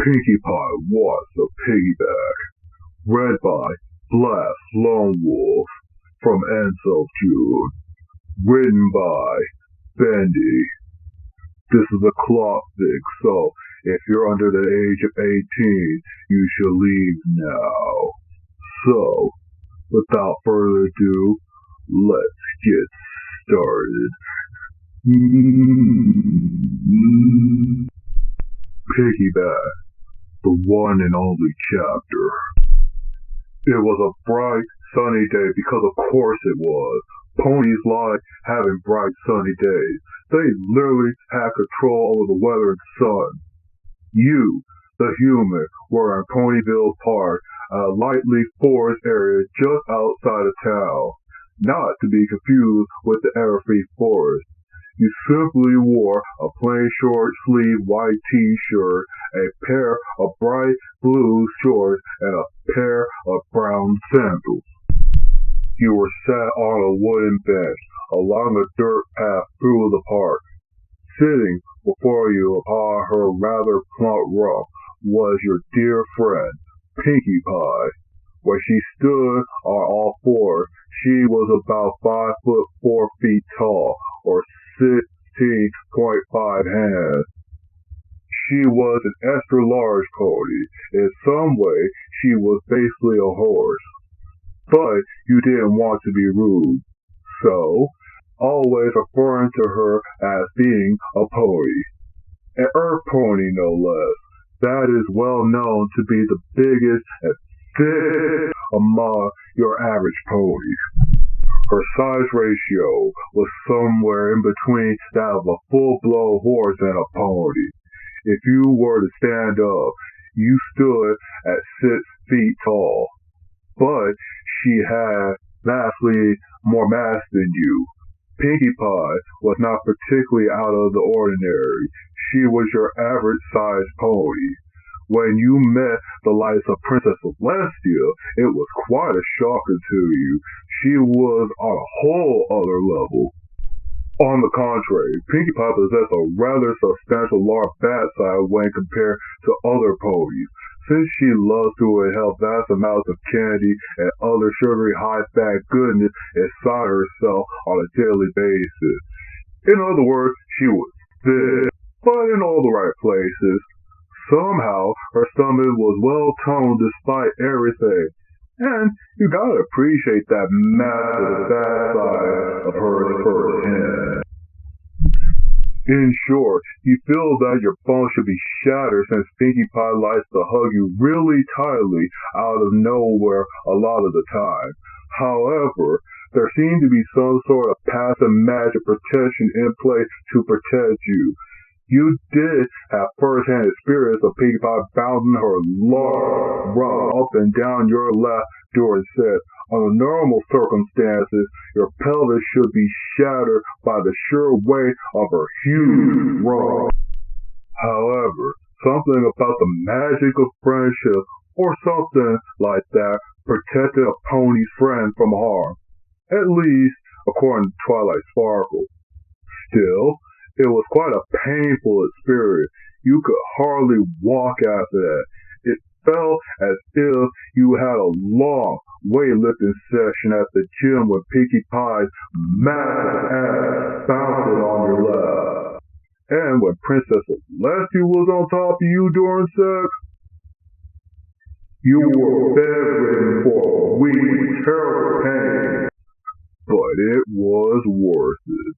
Pinkie Pie wants a piggyback. Read by Blast Lone Wolf from Ends of June. Written by Bendy. This is a clopfic, so if you're under the age of 18, you should leave now. So, without further ado, let's get started. Piggyback, the one and only chapter. It was a bright, sunny day because of course it was. Ponies like having bright, sunny days. They literally had control over the weather and sun. You, the human, were in Ponyville Park, a lightly forest area just outside of town. Not to be confused with the Everfree Forest. You simply wore a plain short-sleeved white t-shirt, a pair of bright blue shorts, and a pair of brown sandals. You were sat on a wooden bench along a dirt path through the park. Sitting before you upon her rather plump rump was your dear friend, Pinkie Pie. When she stood on all fours, she was about 5'4" tall, or 16.5 hands. She was an extra large pony. In some way, she was basically a horse. But you didn't want to be rude, so always referring to her as being a pony. An earth pony, no less. That is well known to be the biggest and thickest among your average ponies. Her size ratio was somewhere in between that of a full-blown horse and a pony. If you were to stand up, you stood at 6 feet tall. But she had vastly more mass than you. Pinkie Pie was not particularly out of the ordinary. She was your average-sized pony. When you met the likes of Princess Celestia, it was quite a shocker to you. She was on a whole other level. On the contrary, Pinkie Pie possessed a rather substantial large backside when compared to other ponies, since she loves to inhale vast amounts of candy and other sugary high-fat goodness inside herself on a daily basis. In other words, she was thick, but in all the right places. Somehow, her stomach was well-toned despite everything. And you gotta appreciate that massive backside of hers firsthand. In short, you feel that your bones should be shattered since Pinkie Pie likes to hug you really tightly out of nowhere a lot of the time. However, there seemed to be some sort of passive magic protection in place to protect you. You did have first-hand experience of Pinkie Pie bouncing her large rump up and down your lap during sex. Under normal circumstances, your pelvis should be shattered by the sheer weight of her huge rump. However, something about the magic of friendship, or something like that, protected a pony's friend from harm. At least, according to Twilight Sparkle. Still, it was quite a painful experience. You could hardly walk after that. It felt as if you had a long weightlifting session at the gym with Pinkie Pie's massive ass bouncing on your lap. And when Princess Celestia was on top of you during sex, you were bedridden for a week, terrible pain. But it was worth it.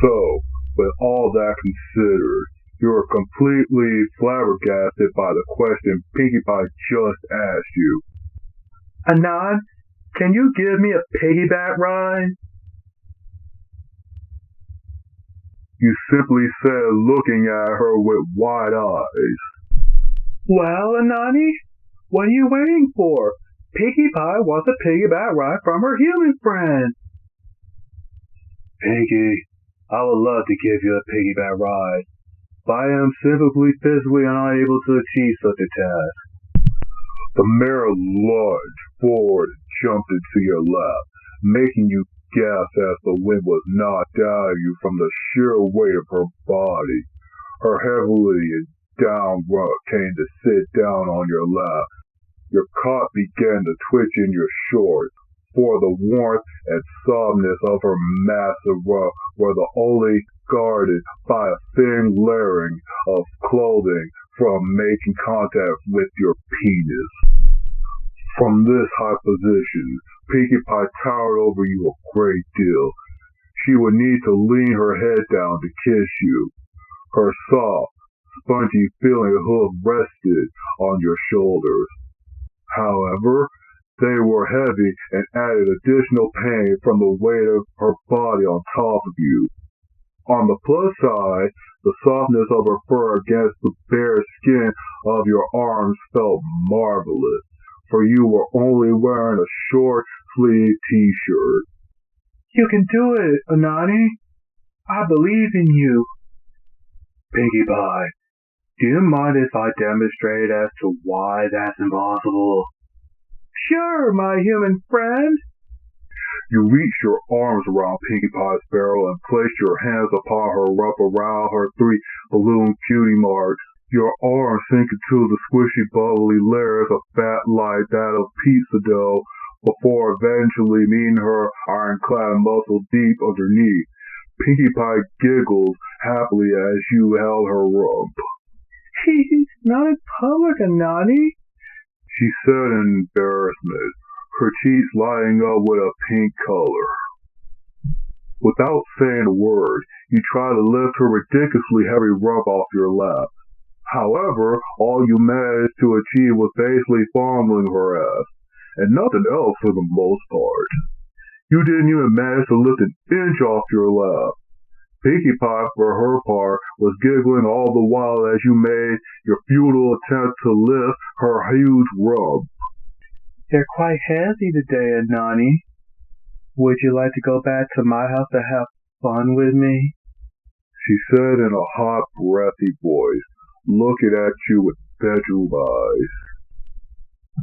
So, with all that considered, you are completely flabbergasted by the question Pinkie Pie just asked you. Anon, can you give me a piggyback ride? You simply said, looking at her with wide eyes. Well, Anani, what are you waiting for? Pinkie Pie wants a piggyback ride from her human friend. Pinkie, I would love to give you a piggyback ride, but I am simply physically unable to achieve such a task. The mare lunged forward and jumped into your lap, making you gasp as the wind was knocked out of you from the sheer weight of her body. Her heavily down runt came to sit down on your lap. Your cock began to twitch in your shorts, for the warmth and softness of her massive runt were the only guarded by a thin layering of clothing from making contact with your penis. From this high position, Pinkie Pie towered over you a great deal. She would need to lean her head down to kiss you. Her soft, spongy feeling hoof rested on your shoulders. However, they were heavy and added additional pain from the weight of her body on top of you. On the plus side, the softness of her fur against the bare skin of your arms felt marvelous, for you were only wearing a short-sleeved t-shirt. You can do it, Anani. I believe in you. Pinkie Pie, do you mind if I demonstrate as to why that's impossible? Sure, my human friend. You reached your arms around Pinkie Pie's barrel and placed your hands upon her rump around her 3 balloon cutie marks. Your arms sink into the squishy, bubbly layers of fat like that of pizza dough before eventually meeting her ironclad muscle deep underneath. Pinkie Pie giggles happily as you held her rump. Not in public, Anani, she said in embarrassment, her cheeks lighting up with a pink color. Without saying a word, you try to lift her ridiculously heavy rump off your lap. However, all you managed to achieve was basically fondling her ass, and nothing else for the most part. You didn't even manage to lift an inch off your lap. Pinkie Pie, for her part, was giggling all the while as you made your futile attempt to lift her huge rump. You're quite heavy today, Anani. Would you like to go back to my house to have fun with me? She said in a hot, breathy voice, looking at you with bedroom eyes.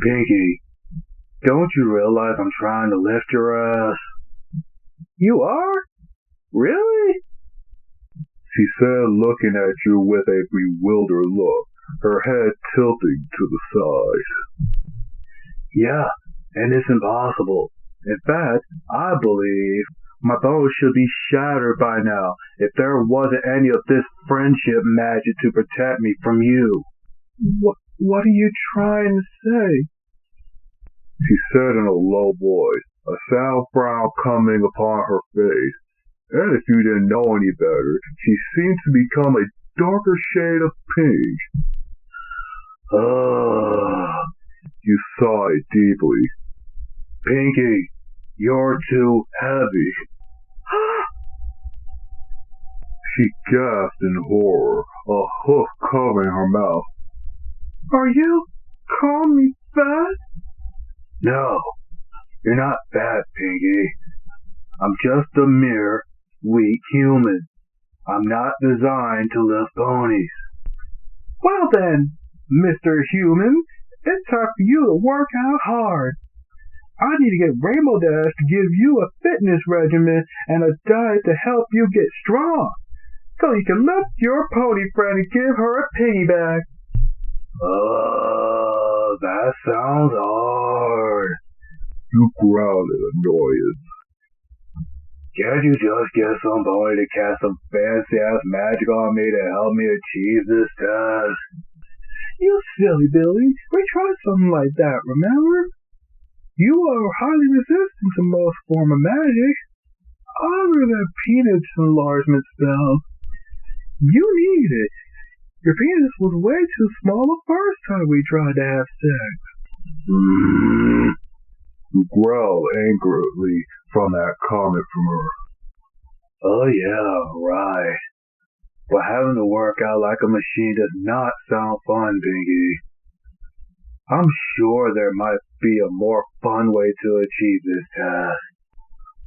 Pinkie, don't you realize I'm trying to lift your ass? You are? Really? She said, looking at you with a bewildered look, her head tilting to the side. Yeah, and it's impossible. In fact, I believe my bones should be shattered by now if there wasn't any of this friendship magic to protect me from you. What are you trying to say? She said in a low voice, a sad frown coming upon her face. And if you didn't know any better, she seemed to become a darker shade of pink. You sighed deeply. Pinkie, you're too heavy. She gasped in horror, a hoof covering her mouth. Are you calling me fat? No, you're not fat, Pinkie. I'm just a mere weak human. I'm not designed to lift ponies. Well then, Mr. Human, it's time for you to work out hard. I need to get Rainbow Dash to give you a fitness regimen and a diet to help you get strong, so you can lift your pony friend and give her a piggyback. That sounds hard. You growled in annoyance. Can't you just get somebody to cast some fancy-ass magic on me to help me achieve this task? You silly Billy, we tried something like that, remember? You are highly resistant to most form of magic, other than penis enlargement spells. You need it. Your penis was way too small the first time we tried to have sex. You growled angrily from that comment from her. Oh yeah, right. But having to work out like a machine does not sound fun, Bendy. I'm sure there might be a more fun way to achieve this task.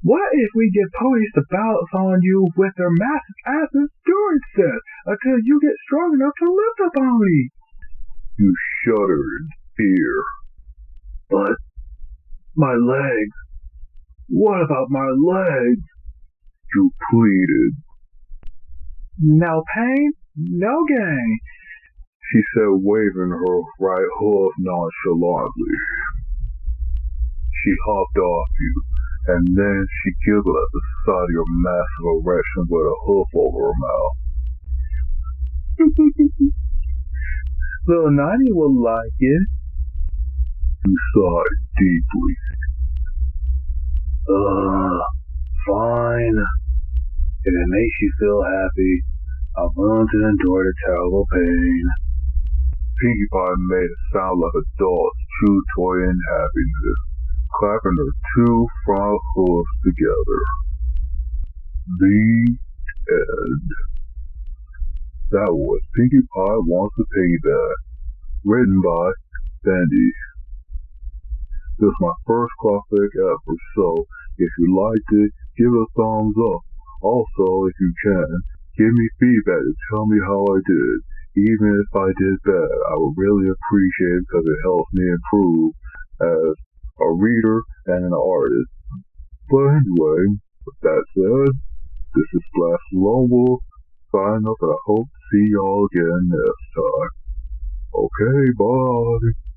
What if we get ponies to bounce on you with their massive asses during sex until you get strong enough to lift a pony? You shuddered in fear. But my legs. What about my legs? You pleaded. No pain, no gain. she said, waving her right hoof nonchalantly. She hopped off you, and then she giggled at the sight of your massive erection with a hoof over her mouth. Little Nani will like it. You sighed deeply. Fine. If it makes you feel happy, I'm willing to endure the terrible pain. Pinkie Pie made a sound like a dog's chew toy in happiness, clapping her two front hooves together. The end. That was Pinkie Pie Wants a Piggyback, written by Bendy. This is my first clopfic ever, so if you liked it, give it a thumbs up. Also, if you can, give me feedback to tell me how I did. Even if I did bad, I would really appreciate it because it helps me improve as a reader and an artist. But anyway, with that said, this is Splash Lone Wolf signing up, and I hope to see y'all again next time. Okay, bye.